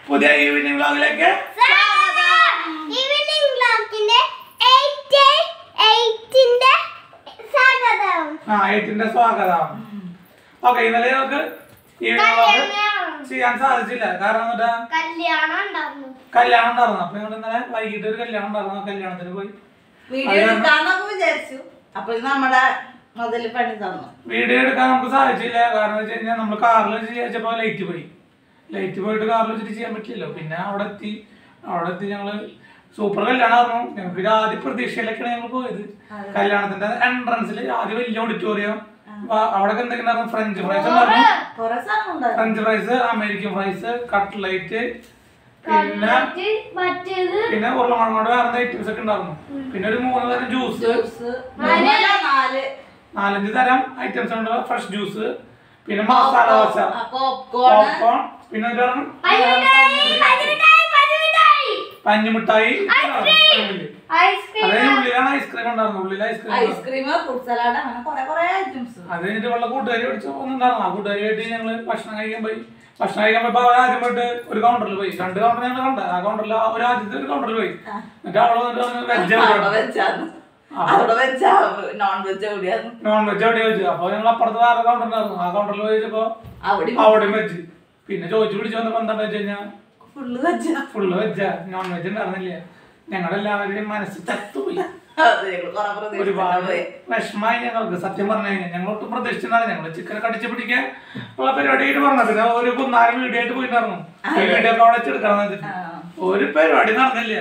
പുതിയ ഈവനിംഗ് വ്ലോഗിലേക്ക് സ്വാഗതം. ഓക്കെ, ഇന്നലെ നമുക്ക് ചെയ്യാൻ സാധിച്ചില്ല. കാരണം എന്താ, കല്യാണം ഉണ്ടായിരുന്നു. അപ്പൊ ഞങ്ങൾ ഇന്നലെ വൈകിട്ട് ഒരു കല്യാണം ഉണ്ടായിരുന്നു. കല്യാണത്തിന് പോയി വീഡിയോ എടുക്കാൻ നമുക്ക് സാധിച്ചില്ല. കാരണം വെച്ച് കഴിഞ്ഞാൽ നമ്മൾ കാറിൽ വെച്ചപ്പോ ലൈറ്റ് പോയിട്ട് കാറിൽ വെച്ചിട്ട് ചെയ്യാൻ പറ്റില്ലല്ലോ. പിന്നെ അവിടെ എത്തി ഞങ്ങള് സൂപ്പർ കല്യാണമായിരുന്നു. ഞങ്ങൾക്ക് ആദ്യ പ്രതീക്ഷയിലൊക്കെയാണ് ഞങ്ങൾ പോയത്. കല്യാണത്തിന്റെ എൻട്രൻസിൽ ആദ്യം വലിയ ഓഡിറ്റോറിയം, അവിടെ എന്തൊക്കെയായിരുന്നു, ഫ്രഞ്ച് ഫ്രൈസ് ഉണ്ടായിരുന്നു, French fries, American fries, cutlet, പിന്നെ ഉരുളക്കിഴങ്ങോട് വേറെ ഐറ്റംസ് ഒക്കെ ഉണ്ടായിരുന്നു. പിന്നെ ഒരു 3 തരം ജ്യൂസ്, 4-5 തരം ഐറ്റംസ് ഉണ്ട്. ഫ്രഷ് ജ്യൂസ്, പിന്നെ മസാല ദോശ, പോപ്കോൺ, പിന്നെ പഞ്ഞിമിഠായി, ഉള്ളിലാണ് ഐസ്ക്രീം ഉണ്ടായിരുന്നു. ഉള്ളിൽ ഐസ്ക്രീം, അത് കഴിഞ്ഞിട്ട് വെള്ള കൂട്ടുകാരി മേടിച്ചു പോകുന്നുണ്ടായിരുന്നു. ആ കൂട്ടുകാരിയായിട്ട് ഞങ്ങള് ഭക്ഷണം കഴിക്കാൻ പോയി. ആദ്യം പോയിട്ട് ഒരു കൗണ്ടറിൽ പോയി. 2 കൗണ്ടർ ഞങ്ങൾ കണ്ട. ആ കൗണ്ടറിൽ ആദ്യത്തെ ഒരു കൗണ്ടറിൽ പോയി. എന്നിട്ട് അവള് നോൺ വെജ് എവിടെയാ വെച്ചു. അപ്പൊ ഞങ്ങൾ അപ്പുറത്ത് വേറെ കൗണ്ടർ ഉണ്ടായിരുന്നു. ആ കൗണ്ടറിൽ പോയപ്പോ അവിടെ വെച്ച്. പിന്നെ ചോദിച്ചു പിടിച്ചു വന്നപ്പോ എന്താണെന്ന് വെച്ച് കഴിഞ്ഞാൽ ഫുള്ള് വെജാ, നോൺ വെജ് ഉണ്ടായിരുന്നില്ല. ഞങ്ങളെല്ലാവരുടെയും മനസ്സ് ചത്തുപോയി. ഒരുപാട് വിഷമായി ഞങ്ങൾക്ക്. സത്യം പറഞ്ഞു കഴിഞ്ഞാൽ ഞങ്ങൾ ഒട്ടും പ്രതീക്ഷിച്ചിട്ടുണ്ടായിരുന്നു. ഞങ്ങള് ചിക്കനെ കടിച്ചു പിടിക്കാൻ ഉള്ള പരിപാടിയായിട്ട് പറഞ്ഞത്. പിന്നെ ഒരു 4 വീഡിയോ ആയിട്ട് പോയിട്ടുണ്ടായിരുന്നു. വീഡിയോ ഒക്കെ അവിടെ വെച്ചെടുക്കണം വെച്ചിട്ട് ഒരു പരിപാടി നടന്നില്ല.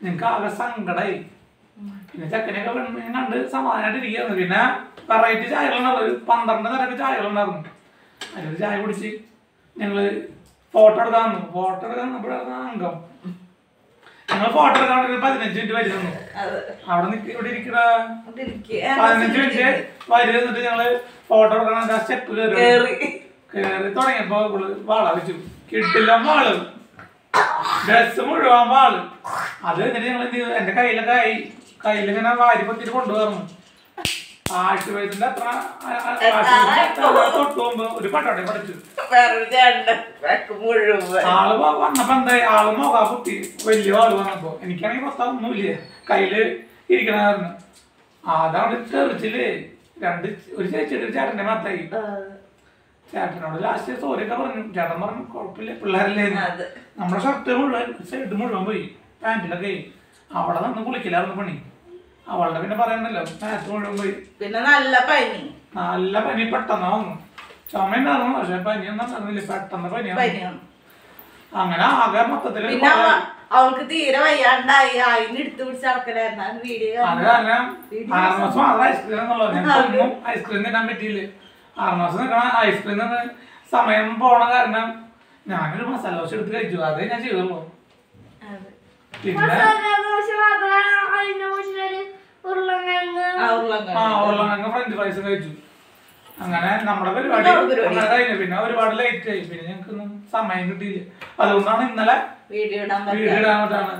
ഞങ്ങൾക്ക് ആകെ സങ്കടമായി. പിന്നെ ചക്കനൊക്കെ കണ്ട് സമാധാനമായിട്ട് ഇരിക്കുന്നു. പിന്നെ വെറൈറ്റി ചായകളുണ്ടായിരുന്നു. ഒരു 12 തരക്ക് ചായകളുണ്ടായിരുന്നു. അതിലൊരു ചായ കുടിച്ച് ഞങ്ങള് ഫോട്ടോ എടുക്കാൻ വന്നു. ഫോട്ടോ എടുക്കാൻ വന്നപ്പോഴാണ് അംഗം. ഞങ്ങൾ ഫോട്ടോ എടുക്കാൻ 15 മിനിറ്റ് വരി തന്നു. അവിടെ ഇവിടെ ഇരിക്കണ 15 മിനിറ്റ് വരി തന്നിട്ട് ഞങ്ങള് ഫോട്ടോ എടുക്കണ സ്റ്റെപ്പ് കയറി തുടങ്ങിയപ്പോ വാള വെച്ചു. കിട്ടില്ല വാള്, ഡ്രസ് മുഴുവൻ വാള്. അത് എന്നിട്ട് ഞങ്ങൾ എന്ത് ചെയ്തു, എന്റെ കയ്യിലിങ്ങനെ വാരി പൊത്തിട്ട് കൊണ്ടുവന്നു. ആശുപത്രിന്റെ തൊട്ട് പോകുമ്പോ ഒരു പട്ടോടെ പഠിച്ചു. ആള് വന്നപ്പോ എന്തായി, ആള് നോക്കാ കുത്തി വലിയ ആള് വന്നപ്പോ എനിക്കാണെങ്കിൽ മൊത്തമൊന്നുമില്ല കയ്യില് ഇരിക്കണ കാരണം. അതവിടെ തെറിച്ചില്ലേ ഒരു ചേച്ചിയുടെ ഒരു ചേട്ടന്റെ മാത്രമായി. ചേട്ടനോട് ലാസ്റ്റ് സോറിയൊക്കെ പറഞ്ഞു. ചേട്ടൻ പറഞ്ഞു കുഴപ്പമില്ല, പിള്ളേരല്ലേ. നമ്മുടെ ഷർട്ട് മുഴുവൻ സൈഡ് മുഴുവൻ പോയി, പാന്റിലൊക്കെ. അവിടെ നിന്ന് കുളിക്കില്ലായിരുന്നു പണി. അവളുടെ പിന്നെ പറയണ്ടല്ലോ, പാന്റ് മുഴുവൻ പോയി. പിന്നെ നല്ല പനി പെട്ടെന്ന് വന്നു. ചുമ ഉണ്ടായിരുന്നു, പക്ഷെ പനിയൊന്നും ഉണ്ടായിരുന്നില്ല. പെട്ടെന്ന് പനിയാണ്. അങ്ങനെ ആകെ മൊത്തത്തില് അവൾക്ക് തീരെ വയ്യാണ്ടായി. അതിനെടുത്ത് പിടിച്ച് നടക്കലായിരുന്നു. അത് കാരണം 6 മാസം മാത്രം ഐസ്ക്രീം എന്നുള്ളത്. ഞങ്ങൾക്കൊന്നും ഐസ്ക്രീം തിന്നാൻ പറ്റിയില്ല. 6 മാസം നിൽക്കണ ഐസ്ക്രീം നിന്ന് സമയം പോണ കാരണം ഞാനൊരു മസാല ദോശ എടുത്ത് കഴിച്ചു. അതേ ഞാൻ ചെയ്തുള്ളൂ. പിന്നെ ഉരുളക്കിഴങ്ങ് ഫ്രഞ്ച് ഫ്രൈസും കഴിച്ചു. അങ്ങനെ നമ്മുടെ പരിപാടി കഴിഞ്ഞു. പിന്നെ ഒരുപാട് ലേറ്റ് ആയി. പിന്നെ ഞങ്ങൾക്കൊന്നും സമയം കിട്ടിയില്ല. അതുകൊണ്ടാണ് ഇന്നലെ വീഡിയോ ഇടാനായിട്ടാണ്.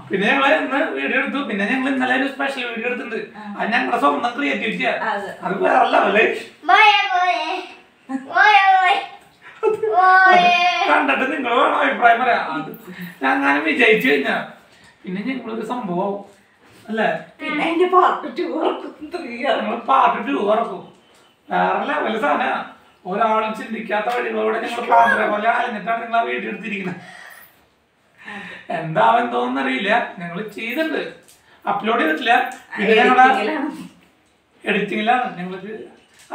പിന്നെ ഞങ്ങള് ഇന്ന് വീഡിയോ എടുത്തു. പിന്നെ ഞങ്ങൾ ഇന്നലെ ഒരു സ്പെഷ്യൽ വീഡിയോ എടുത്തിട്ടുണ്ട്. അത് ഞങ്ങളുടെ സ്വന്തം ക്രിയേറ്റിവിറ്റിയാ. അത് വേറെ ലെവല്. കണ്ടിട്ട് നിങ്ങൾ വേണം അഭിപ്രായം പറയാം. ഞാൻ വിജയിച്ചു കഴിഞ്ഞാ പിന്നെ ഞങ്ങളൊരു സംഭവം അല്ലേ, പിന്നെ പാർട്ട് 2 ഇറക്കും. വേറെ ലെവല് സാധന. ഒരാളും ചിന്തിക്കാത്ത വഴികളോടെ ഞങ്ങൾ പാമ്പരെ പോലെ അലഞ്ഞിട്ടാണ് നിങ്ങൾ ആ വീഡിയോ എടുത്തിരിക്കുന്നത്. എന്താവെന്തോന്നറിയില്ല. ഞങ്ങൾ ചെയ്തിട്ടുണ്ട്, അപ്ലോഡ് ചെയ്തിട്ടില്ല. പിന്നെ ഞങ്ങളുടെ എഡിറ്റിങ്ങിലാണ്. ഞങ്ങൾക്ക്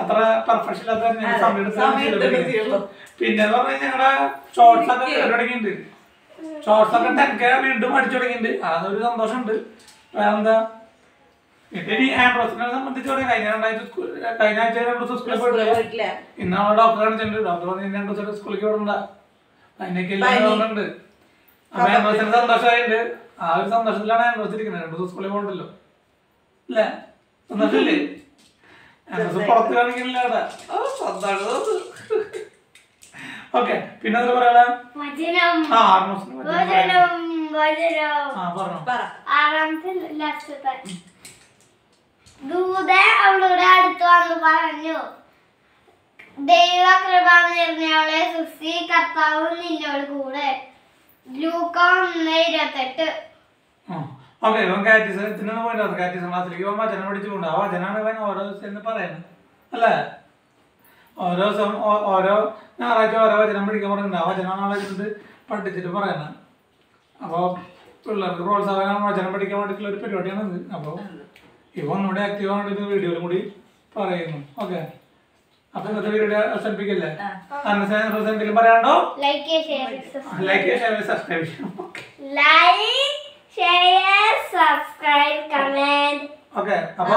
അത്ര പെർഫെക്ഷൻ ഇല്ലാത്ത സമയം. പിന്നെ പറഞ്ഞാൽ ഞങ്ങളുടെ ഷോർട്സ് ഒക്കെ തുടങ്ങിയിട്ടുണ്ട്. ഷോർട്സ് ഒക്കെ 10K വീണ്ടും അടിച്ചു തുടങ്ങിയിട്ടുണ്ട്. അതൊരു സന്തോഷമുണ്ട്. വേറെന്താ, പിന്നെ ഇനി ആൻഡ്രോസിനെ സംബന്ധിച്ച് പറയാം. കഴിഞ്ഞ ആഴ്ച 2 ദിവസം സ്കൂളിൽ പോയിട്ടില്ല. ഇന്ന് നമ്മളെ ഡോക്ടറെ കാണിച്ചിട്ടുണ്ട്. ഡോക്ടർ പറഞ്ഞ് 2 ദിവസം സ്കൂളിലേക്ക് വിടണ്ട. അതിനൊക്കെ എല്ലാം തോന്നുന്നുണ്ട്. അപ്പൊ ആൻഡ്രോസിന് സന്തോഷമായിട്ടുണ്ട്. ആ ഒരു സന്തോഷത്തിലാണ് ആൻഡ്രോസ് ഇരിക്കുന്നത്. 2 ദിവസം സ്കൂളിൽ പോകണ്ടല്ലോ അല്ലേ, സന്തോഷമില്ലേ? ആൻഡ്രോസ് പുറത്ത് കാണിക്കുന്നില്ല അവിടെ. ഓക്കെ, പിന്നെ എന്താ പറയാ, ദൂത അവളോട് അടുത്ത് വന്ന് പറഞ്ഞു, ദൈവകൃപ നിറഞ്ഞവളെ സുസി കർത്താവും നിന്നോട് കൂടെ. ലൂക്ക 1:28. ഓക്കെ, ഇവൻ കാറ്റിസത്തിന് പോയിട്ടാണ്. കാറ്റിസം ക്ലാസ്സിലേക്ക് ഇവൻ വചനം പഠിച്ചുകൊണ്ട് ആ വചനാണ് ഇവൻ ഓരോ ദിവസം പറയുന്നത് അല്ലേ? ഓരോ ദിവസം ഓരോ ഞായറാഴ്ച ഓരോ വചനം പഠിക്കാൻ പറയുന്നുണ്ട്. ആ വചനമാണ് വെച്ചിട്ട് പഠിച്ചിട്ട് പറയുന്നത്. അപ്പോൾ പിള്ളേർക്ക് പ്രോത്സാഹനം വചനം പഠിക്കാൻ വേണ്ടിയിട്ടുള്ള ഒരു പരിപാടിയാണിത്. അപ്പോൾ ഇവ ഒന്നുകൂടി ആക്റ്റീവ് ആവേണ്ടത് വീഡിയോയിലും കൂടി പറയുന്നു. ഓക്കെ, അപ്പൊ ഇന്നത്തെ വീഡിയോ അവസാനിപ്പിക്കില്ലേ? എന്തെങ്കിലും പറയാണ്ടോ? ലൈക്ക് ഷെയർ സബ്സ്ക്രൈബ് ചെയ്യണം. കമന്റ്. ഓക്കെ, അപ്പൊ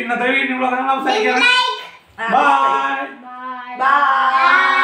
ഇന്നത്തെ വീഡിയോ അവസാനിക്കണം. ബൈ. ബൈ.